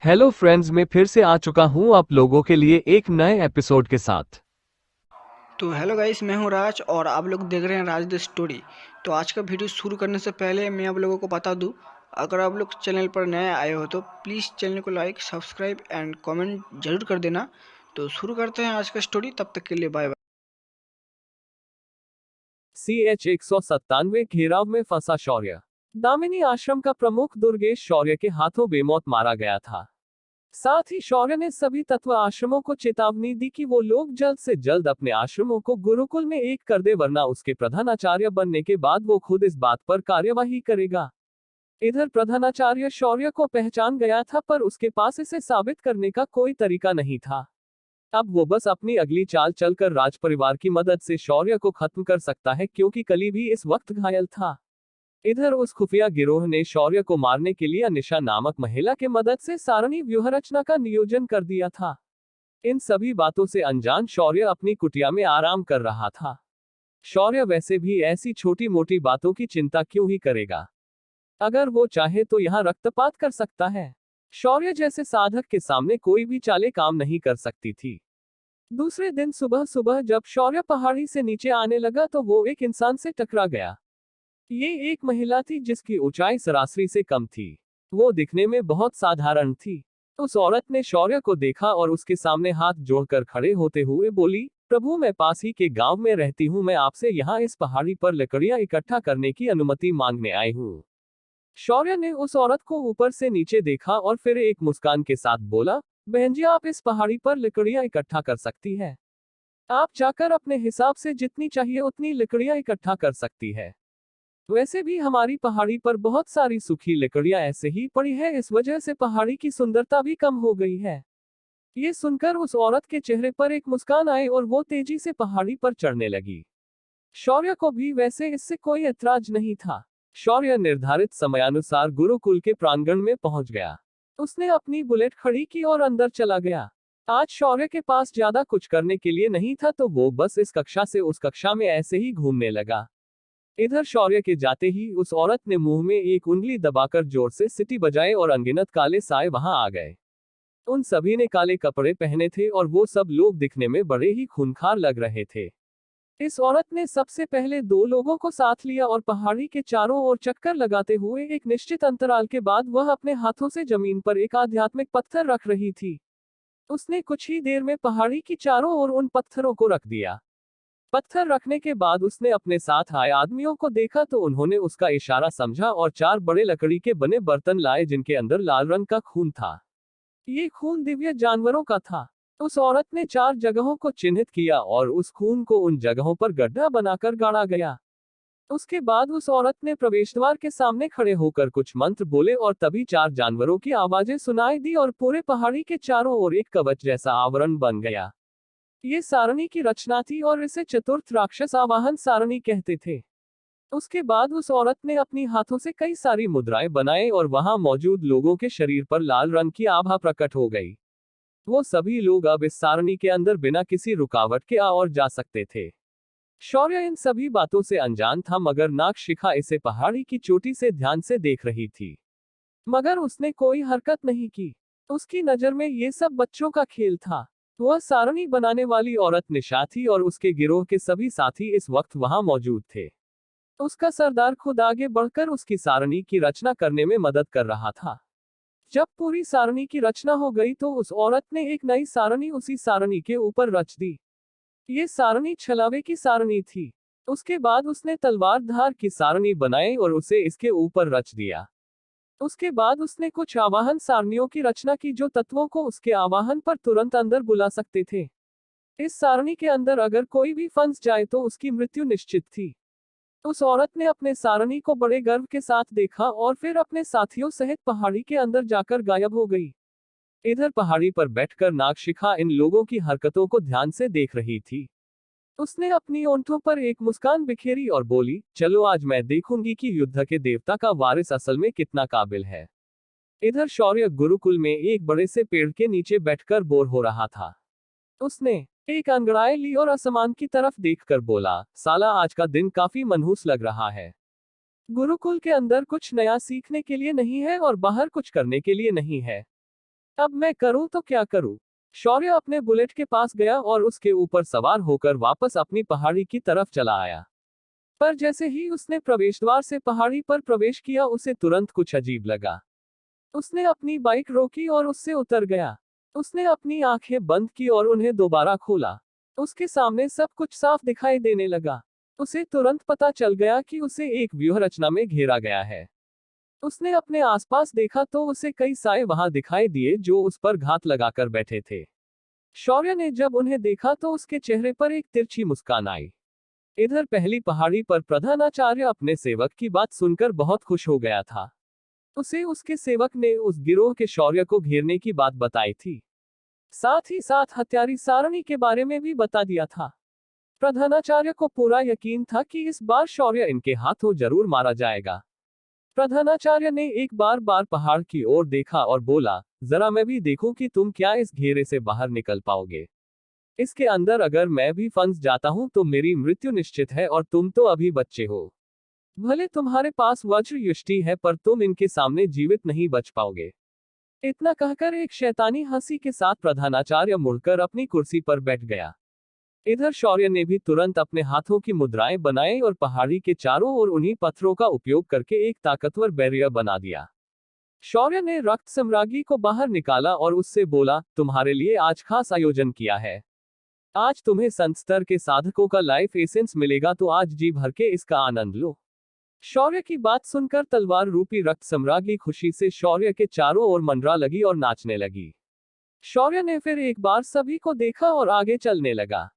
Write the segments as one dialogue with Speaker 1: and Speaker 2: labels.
Speaker 1: Hello friends, मैं फिर से आ चुका हूं आप लोगों के लिए एक नए एपिसोड के साथ।
Speaker 2: तो हेलो गाइस, मैं हूं राज और आप लोग देख रहे हैं राज द स्टोरी। तो आज का वीडियो शुरू करने से पहले मैं आप लोगों को बता दूं, अगर आप लोग चैनल पर नए आए हो तो प्लीज़ चैनल को लाइक, सब्सक्राइब एंड कमेंट जरूर कर देना। तो शुरू करते हैं आज का स्टोरी, तब तक के लिए बाय बाय।
Speaker 3: CH-197 घेराव में फंसा शौर्य। दामिनी आश्रम का प्रमुख दुर्गेश शौर्य के हाथों बेमौत मारा गया था। साथ ही शौर्य ने सभी तत्व आश्रमों को चेतावनी दी कि वो लोग जल्द से जल्द अपने आश्रमों को गुरुकुल में एक कर दे, वरना उसके प्रधानाचार्य बनने के बाद वो खुद इस बात पर कार्यवाही करेगा। इधर प्रधानाचार्य शौर्य को पहचान गया था, पर उसके पास इसे साबित करने का कोई तरीका नहीं था। अब वो बस अपनी अगली चाल चलकर राज परिवार की मदद से शौर्य को खत्म कर सकता है, क्योंकि कली भी इस वक्त घायल था। इधर उस खुफिया गिरोह ने शौर्य को मारने के लिए अनिशा नामक महिला के मदद से सारणी व्यूहरचना का नियोजन कर दिया था। इन सभी बातों से अनजान शौर्य अपनी कुटिया में आराम कर रहा था। शौर्य वैसे भी ऐसी छोटी मोटी बातों की चिंता क्यों ही करेगा। अगर वो चाहे तो यहाँ रक्तपात कर सकता है। शौर्य जैसे साधक के सामने कोई भी चालें काम नहीं कर सकती थी। दूसरे दिन सुबह सुबह जब शौर्य पहाड़ी से नीचे आने लगा तो वो एक इंसान से टकरा गया। ये एक महिला थी जिसकी ऊंचाई सरासरी से कम थी। वो दिखने में बहुत साधारण थी। उस औरत ने शौर्य को देखा और उसके सामने हाथ जोड़कर खड़े होते हुए बोली, प्रभु, मैं पास ही के गांव में रहती हूँ, मैं आपसे यहाँ इस पहाड़ी पर लकड़ियां इकट्ठा करने की अनुमति मांगने आई हूँ। शौर्य ने उस औरत को ऊपर से नीचे देखा और फिर एक मुस्कान के साथ बोला, बहन जी, आप इस पहाड़ी पर लकड़ियां इकट्ठा कर सकती है। आप जाकर अपने हिसाब से जितनी चाहिए उतनी लकड़ियां इकट्ठा कर सकती है। वैसे भी हमारी पहाड़ी पर बहुत सारी सूखी लकड़ियां ऐसे ही पड़ी है, इस वजह से पहाड़ी की सुंदरता भी कम हो गई है। ये सुनकर उस औरत के चेहरे पर एक मुस्कान आई और वो तेजी से पहाड़ी पर चढ़ने लगी। शौर्य को भी वैसे इससे कोई ऐतराज नहीं था। शौर्य निर्धारित समयानुसार गुरुकुल के प्रांगण में पहुंच गया। उसने अपनी बुलेट खड़ी की और अंदर चला गया। आज शौर्य के पास ज्यादा कुछ करने के लिए नहीं था, तो वो बस इस कक्षा से उस कक्षा में ऐसे ही घूमने लगा। इधर शौर्य के जाते ही उस औरत ने मुंह में एक उंगली दबाकर जोर से सीटी बजाए और अनगिनत काले साए वहां आ गए। उन सभी ने काले कपड़े पहने थे और वो सब लोग दिखने में बड़े ही खूंखार लग रहे थे। इस औरत ने सबसे पहले दो लोगों को साथ लिया और पहाड़ी के चारों ओर चक्कर लगाते हुए एक निश्चित अंतराल के बाद वह अपने हाथों से जमीन पर एक आध्यात्मिक पत्थर रख रही थी। उसने कुछ ही देर में पहाड़ी की चारों ओर उन पत्थरों को रख दिया। पत्थर रखने के बाद उसने अपने साथ आए आदमियों को देखा तो उन्होंने उसका इशारा समझा और चार बड़े लकड़ी के बने बर्तन लाए, जिनके अंदर लाल रंग का खून था। ये खून दिव्य जानवरों का था। उस औरत ने चार जगहों को चिन्हित किया और उस खून को उन जगहों पर गड्ढा बनाकर गाड़ा गया। उसके बाद उस औरत ने प्रवेश द्वार के सामने खड़े होकर कुछ मंत्र बोले और तभी चार जानवरों की आवाजें सुनाई दी और पूरे पहाड़ी के चारों ओर एक कवच जैसा आवरण बन गया। ये सारणी की रचना थी और इसे चतुर्थ राक्षस आवाहन सारणी कहते थे। उसके बाद उस औरत ने अपनी हाथों से कई सारी मुद्राएं बनाए और वहां मौजूद लोगों के शरीर पर लाल रंग की आभा प्रकट हो गई। वो सभी लोग अब इस सारणी के अंदर बिना किसी रुकावट के आ और जा सकते थे। शौर्य इन सभी बातों से अनजान था, मगर नागशिखा इसे पहाड़ी की चोटी से ध्यान से देख रही थी। मगर उसने कोई हरकत नहीं की। उसकी नजर में ये सब बच्चों का खेल था। वह सारणी बनाने वाली औरत निशा थी और उसके गिरोह के सभी साथी इस वक्त वहां मौजूद थे। उसका सरदार खुद आगे बढ़कर उसकी सारणी की रचना करने में मदद कर रहा था। जब पूरी सारणी की रचना हो गई तो उस औरत ने एक नई सारणी उसी सारणी के ऊपर रच दी। ये सारणी छलावे की सारणी थी। उसके बाद उसने तलवार धार की सारणी बनाई और उसे इसके ऊपर रच दिया। उसके बाद उसने कुछ आवाहन सारणियों की रचना की जो तत्वों को उसके आवाहन पर तुरंत अंदर बुला सकते थे। इस सारणी के अंदर अगर कोई भी फंस जाए तो उसकी मृत्यु निश्चित थी। उस औरत ने अपने सारणी को बड़े गर्व के साथ देखा और फिर अपने साथियों सहित पहाड़ी के अंदर जाकर गायब हो गई। इधर पहाड़ी पर बैठकर नागशिखा इन लोगों की हरकतों को ध्यान से देख रही थी। उसने अपनी ओंठों पर एक मुस्कान बिखेरी और बोली, चलो आज मैं देखूंगी कि युद्ध के देवता का वारिस असल में कितना काबिल है। इधर शौर्य गुरुकुल में एक बड़े से पेड़ के नीचे बैठकर बोर हो रहा था। उसने एक अंगड़ाई ली और आसमान की तरफ देखकर बोला, साला आज का दिन काफी मनहूस लग रहा है। गुरुकुल के अंदर कुछ नया सीखने के लिए नहीं है और बाहर कुछ करने के लिए नहीं है। अब मैं करूं तो क्या करूं? शौर्य अपने बुलेट के पास गया और उसके ऊपर सवार होकर वापस अपनी पहाड़ी की तरफ चला आया। पर जैसे ही उसने प्रवेश द्वार से पहाड़ी पर प्रवेश किया उसे तुरंत कुछ अजीब लगा। उसने अपनी बाइक रोकी और उससे उतर गया। उसने अपनी आंखें बंद की और उन्हें दोबारा खोला। उसके सामने सब कुछ साफ दिखाई देने लगा। उसे तुरंत पता चल गया कि उसे एक व्यूहरचना में घेरा गया है। उसने अपने आसपास देखा तो उसे कई साए वहां दिखाई दिए जो उस पर घात लगाकर बैठे थे। शौर्य ने जब उन्हें देखा तो उसके चेहरे पर एक तिरछी मुस्कान आई। इधर पहली पहाड़ी पर प्रधानाचार्य अपने सेवक की बात सुनकर बहुत खुश हो गया था। उसे उसके सेवक ने उस गिरोह के शौर्य को घेरने की बात बताई थी। साथ ही साथ हत्यारी सारणी के बारे में भी बता दिया था। प्रधानाचार्य को पूरा यकीन था कि इस बार शौर्य इनके हाथों जरूर मारा जाएगा। प्रधानाचार्य ने एक बार पहाड़ की ओर देखा और बोला, जरा मैं भी देखूं कि तुम क्या इस घेरे से बाहर निकल पाओगे। इसके अंदर अगर मैं भी फंस जाता हूं तो मेरी मृत्यु निश्चित है और तुम तो अभी बच्चे हो। भले तुम्हारे पास वज्र युष्टि है पर तुम इनके सामने जीवित नहीं बच पाओगे। इतना कहकर एक शैतानी हंसी के साथ प्रधानाचार्य मुड़कर अपनी कुर्सी पर बैठ गया। इधर शौर्य ने भी तुरंत अपने हाथों की मुद्राएं बनाई और पहाड़ी के चारों ओर उन्हीं पत्थरों का उपयोग करके एक ताकतवर बैरियर बना दिया। शौर्य ने रक्त सम्राज्ञी को बाहर निकाला और उससे बोला, तुम्हारे लिए आज खास आयोजन किया है। आज तुम्हें संत स्तर के साधकों का लाइफ एसेंस मिलेगा तो आज जी भर के इसका आनंद लो। शौर्य की बात सुनकर तलवार रूपी रक्त सम्राज्ञी खुशी से शौर्य के चारों ओर मंडरा लगी और नाचने लगी। शौर्य ने फिर एक बार सभी को देखा और आगे चलने लगा।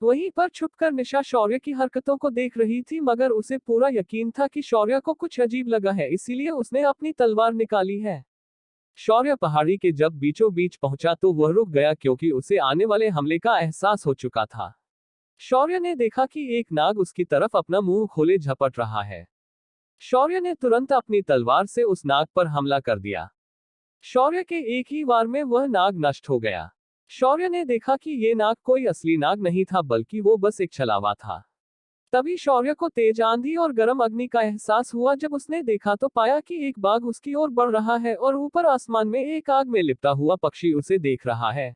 Speaker 3: वहीं पर छुपकर निशा शौर्य की हरकतों को देख रही थी मगर उसे पूरा यकीन था कि शौर्य को कुछ अजीब लगा है, इसीलिए उसने अपनी तलवार निकाली है। शौर्य पहाड़ी के जब बीचों बीच पहुंचा तो वह रुक गया क्योंकि उसे आने वाले हमले का एहसास हो चुका था। शौर्य ने देखा कि एक नाग उसकी तरफ अपना मुंह खोले झपट रहा है। शौर्य ने तुरंत अपनी तलवार से उस नाग पर हमला कर दिया। शौर्य के एक ही वार में वह नाग नष्ट हो गया। शौर्य ने देखा कि ये नाग कोई असली नाग नहीं था बल्कि वो बस एक छलावा था। तभी शौर्य को तेज आंधी और गर्म अग्नि का एहसास हुआ। जब उसने देखा तो पाया कि एक बाघ उसकी ओर बढ़ रहा है और ऊपर आसमान में एक आग में लिपटा हुआ पक्षी उसे देख रहा है।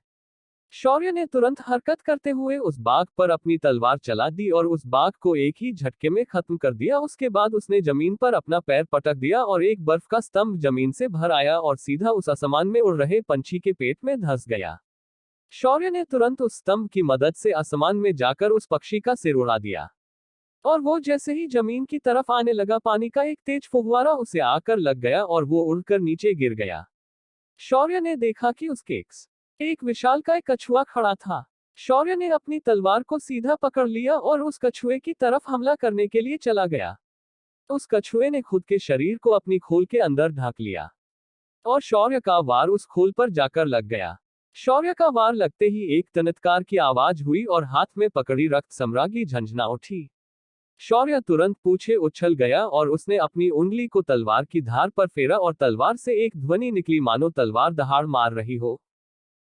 Speaker 3: शौर्य ने तुरंत हरकत करते हुए उस बाघ पर अपनी तलवार चला दी और उस बाघ को एक ही झटके में खत्म कर दिया। उसके बाद उसने जमीन पर अपना पैर पटक दिया और एक बर्फ का स्तंभ जमीन से भर आया और सीधा उस आसमान में उड़ रहे पंछी के पेट में धंस गया। शौर्य ने तुरंत उस स्तंभ की मदद से आसमान में जाकर उस पक्षी का सिर उड़ा दिया और वो जैसे ही जमीन की तरफ आने लगा पानी का एक तेज फुव्वारा उसे आकर लग गया और वो उड़कर नीचे गिर गया। शौर्य ने देखा कि उसके एक विशालकाय कछुआ खड़ा था। शौर्य ने अपनी तलवार को सीधा पकड़ लिया और उस कछुए की तरफ हमला करने के लिए चला गया। उस कछुए ने खुद के शरीर को अपनी खोल के अंदर ढक लिया और शौर्य का वार उस खोल पर जाकर लग गया। शौर्य का वार लगते ही एक तनत्कार की आवाज हुई और हाथ में पकड़ी रक्त सम्राज्ञी झंझना उठी। शौर्य तुरंत पीछे उछल गया और उसने अपनी उंगली को तलवार की धार पर फेरा और तलवार से एक ध्वनि निकली मानो तलवार दहाड़ मार रही हो।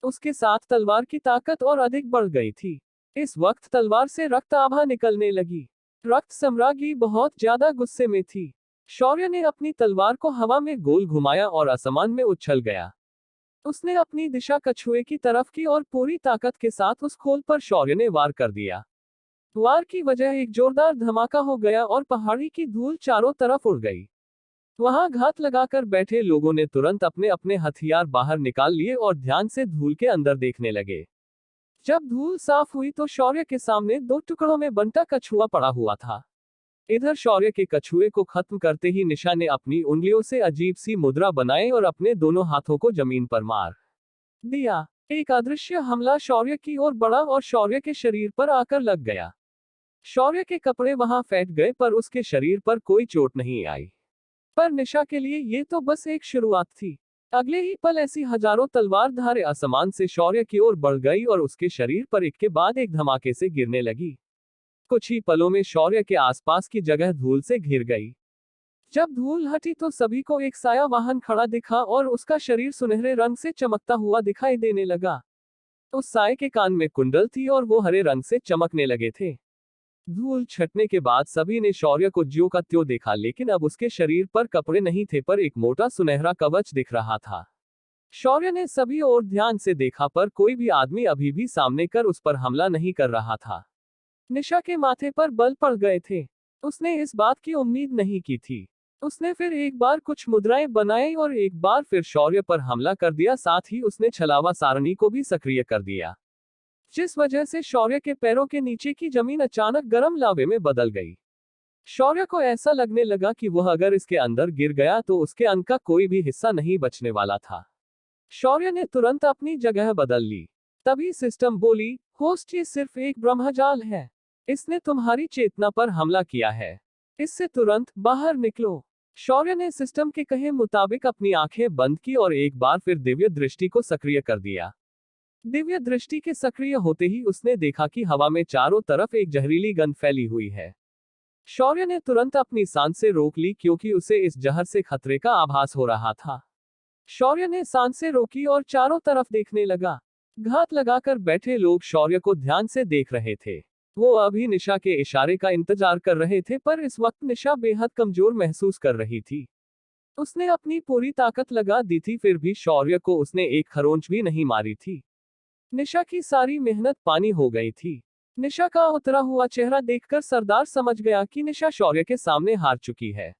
Speaker 3: उसके साथ तलवार की ताकत और अधिक बढ़ गई थी। इस वक्त तलवार से रक्त आभा निकलने लगी। रक्त सम्राज्ञी बहुत ज्यादा गुस्से में थी। शौर्य ने अपनी तलवार को हवा में गोल घुमाया और आसमान में उछल गया। उसने अपनी दिशा कछुए की तरफ की और पूरी ताकत के साथ उस खोल पर शौर्य ने वार कर दिया। वार की वजह एक जोरदार धमाका हो गया और पहाड़ी की धूल चारों तरफ उड़ गई। वहां घात लगाकर बैठे लोगों ने तुरंत अपने अपने हथियार बाहर निकाल लिए और ध्यान से धूल के अंदर देखने लगे। जब धूल साफ हुई तो शौर्य के सामने दो टुकड़ों में बंटा कछुआ पड़ा हुआ था। इधर शौर्य के कछुए को खत्म करते ही निशा ने अपनी उंगलियों से अजीब सी मुद्रा बनाई और अपने दोनों हाथों को जमीन पर मार दिया। एक अदृश्य हमला शौर्य की ओर बढ़ा और शौर्य के शरीर पर आकर लग गया। शौर्य के कपड़े वहां फैट गए पर उसके शरीर पर कोई चोट नहीं आई। पर निशा के लिए ये तो बस एक शुरुआत थी। अगले ही पल ऐसी हजारों तलवार धारे आसमान से शौर्य की ओर बढ़ गई और उसके शरीर पर एक के बाद एक धमाके से गिरने लगी। कुछ ही पलों में शौर्य के आसपास की जगह धूल से घिर गई। जब धूल हटी तो सभी को एक साया वाहन खड़ा दिखा और उसका शरीर सुनहरे रंग से चमकता हुआ दिखाई देने लगा। उस साए के कान में कुंडल थी और वो हरे रंग से चमकने लगे थे। धूल छटने के बाद सभी ने शौर्य को ज्यों का त्यों देखा, लेकिन अब उसके शरीर पर कपड़े नहीं थे पर एक मोटा सुनहरा कवच दिख रहा था। शौर्य ने सभी ओर ध्यान से देखा पर कोई भी आदमी अभी भी सामने कर उस पर हमला नहीं कर रहा था। निशा के माथे पर बल पड़ गए थे। उसने इस बात की उम्मीद नहीं की थी। उसने फिर एक बार कुछ मुद्राएं बनाई और एक बार फिर शौर्य पर हमला कर दिया। साथ ही उसने छलावा सारणी को भी सक्रिय कर दिया, जिस वजह से शौर्य के पैरों के नीचे की जमीन अचानक गर्म लावे में बदल गई। शौर्य को ऐसा लगने लगा कि वह अगर इसके अंदर गिर गया तो उसके अंग का कोई भी हिस्सा नहीं बचने वाला था। शौर्य ने तुरंत अपनी जगह बदल ली। तभी सिस्टम बोली, होस्ट ये सिर्फ एक ब्रह्मजाल है। इसने तुम्हारी चेतना पर हमला किया है। इससे तुरंत बाहर निकलो। शौर्य ने सिस्टम के कहे मुताबिक अपनी आंखें बंद की और एक बार फिर दिव्य दृष्टि को सक्रिय कर दिया। दिव्य दृष्टि के सक्रिय होते ही उसने देखा कि हवा में चारों तरफ एक जहरीली गंध फैली हुई है। शौर्य ने तुरंत अपनी सांसें रोक ली क्योंकि उसे इस जहर से खतरे का आभास हो रहा था। शौर्य ने सांसें रोकी और चारों तरफ देखने लगा। घात लगाकर बैठे लोग शौर्य को ध्यान से देख रहे थे। वो अभी निशा के इशारे का इंतजार कर रहे थे, पर इस वक्त निशा बेहद कमजोर महसूस कर रही थी। उसने अपनी पूरी ताकत लगा दी थी, फिर भी शौर्य को उसने एक खरोंच भी नहीं मारी थी। निशा की सारी मेहनत पानी हो गई थी। निशा का उतरा हुआ चेहरा देखकर सरदार समझ गया कि निशा शौर्य के सामने हार चुकी है।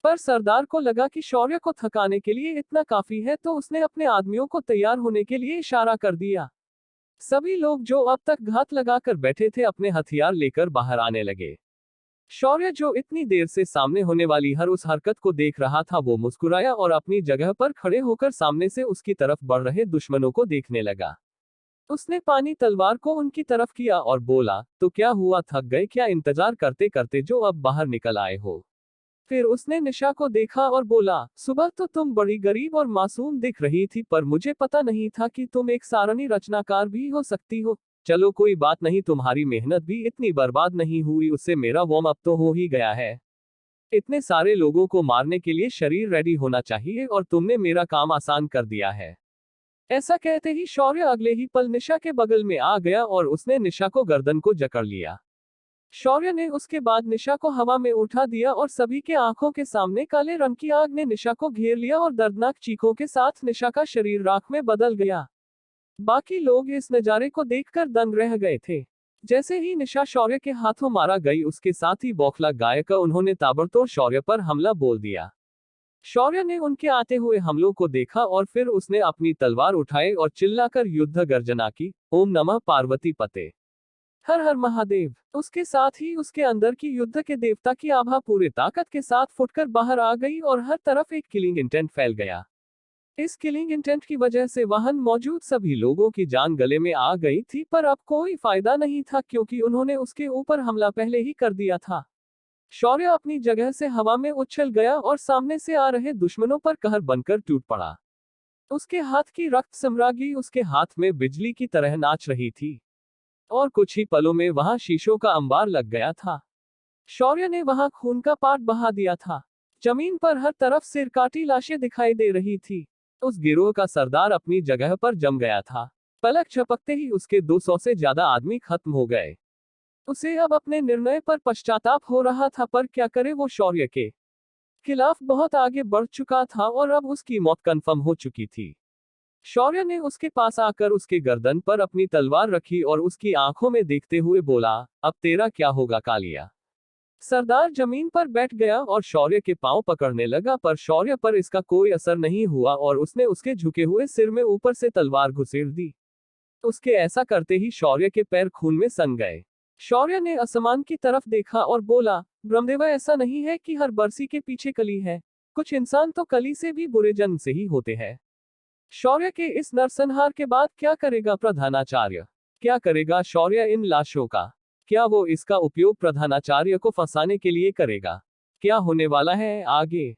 Speaker 3: पर सरदार को लगा कि शौर्य को थकाने के लिए इतना काफी है, तो उसने अपने आदमियों को तैयार होने के लिए इशारा कर दिया। सभी लोग जो अब तक घात लगाकर बैठे थे अपने हथियार लेकर बाहर आने लगे। शौर्य जो इतनी देर से सामने होने वाली हर उस हरकत को देख रहा था, वो मुस्कुराया और अपनी जगह पर खड़े होकर सामने से उसकी तरफ बढ़ रहे दुश्मनों को देखने लगा। उसने पानी तलवार को उनकी तरफ किया और बोला, तो क्या हुआ, थक गए क्या इंतजार करते करते जो अब बाहर निकल आए हो? फिर उसने निशा को देखा और बोला, सुबह तो तुम बड़ी गरीब और मासूम दिख रही थी, पर मुझे पता नहीं था कि तुम एक सारणी रचनाकार भी हो सकती हो। चलो कोई बात नहीं, तुम्हारी मेहनत भी इतनी बर्बाद नहीं हुई, उससे मेरा वार्म अप तो हो ही गया है। इतने सारे लोगों को मारने के लिए शरीर रेडी होना चाहिए और तुमने मेरा काम आसान कर दिया है। ऐसा कहते ही शौर्य अगले ही पल निशा के बगल में आ गया और उसने निशा को गर्दन को जकड़ लिया। शौर्य ने उसके बाद निशा को हवा में उठा दिया और सभी के आंखों के सामने काले रंग की आग ने निशा को घेर लिया और दर्दनाक चीखों के साथ निशा का शरीर राख में बदल गया। बाकी लोग इस नजारे को देखकर दंग रह गए थे। जैसे ही निशा शौर्य के हाथों मारा गई, उसके साथ ही बौखला गायक उन्होंने ताबड़तोड़ शौर्य पर हमला बोल दिया। शौर्य ने उनके आते हुए हमलों को देखा और फिर उसने अपनी तलवार उठाई और चिल्लाकर युद्ध गर्जना की, ओम नमः पार्वती पते, हर हर महादेव। उसके साथ ही उसके अंदर की युद्ध के देवता की आभा पूरे ताकत के साथ फुटकर बाहर आ गई और हर तरफ एक किलिंग इंटेंट फैल गया। इस किलिंग इंटेंट की वजह से वहां मौजूद सभी लोगों की जान गले में आ गई थी, पर अब कोई फायदा नहीं था क्योंकि उन्होंने उसके ऊपर हमला पहले ही कर दिया था। शौर्य अपनी जगह से हवा में उछल गया और सामने से आ रहे दुश्मनों पर कहर बनकर टूट पड़ा। उसके हाथ की रक्त सम्रागी उसके हाथ में बिजली की तरह नाच रही थी और कुछ ही पलों में वहां शीशों का अंबार लग गया था। शौर्य ने वहां खून का पाट बहा दिया था। जमीन पर हर तरफ सिरकाटी लाशें दिखाई दे रही थी। उस गिरोह का सरदार अपनी जगह पर जम गया था। पलक झपकते ही उसके 200 से ज्यादा आदमी खत्म हो गए। उसे अब अपने निर्णय पर पश्चाताप हो रहा था, पर क्या करे, वो शौर्य के खिलाफ बहुत आगे बढ़ चुका था और अब उसकी मौत कन्फर्म हो चुकी थी। शौर्य ने उसके पास आकर उसके गर्दन पर अपनी तलवार रखी और उसकी आंखों में देखते हुए बोला, अब तेरा क्या होगा कालिया। सरदार जमीन पर बैठ गया और शौर्य के पांव पकड़ने लगा, पर शौर्य पर इसका कोई असर नहीं हुआ और उसने उसके झुके हुए सिर में ऊपर से तलवार घुसेड़ दी। उसके ऐसा करते ही शौर्य के पैर खून में सन गए। शौर्य ने आसमान की तरफ देखा और बोला, ब्रह्मदेवा, ऐसा नहीं है कि हर बरसी के पीछे कली है। कुछ इंसान तो कली से भी बुरे जन्म से ही होते हैं। शौर्य के इस नरसंहार के बाद क्या करेगा प्रधानाचार्य? क्या करेगा शौर्य इन लाशों का? क्या वो इसका उपयोग प्रधानाचार्य को फंसाने के लिए करेगा? क्या होने वाला है आगे?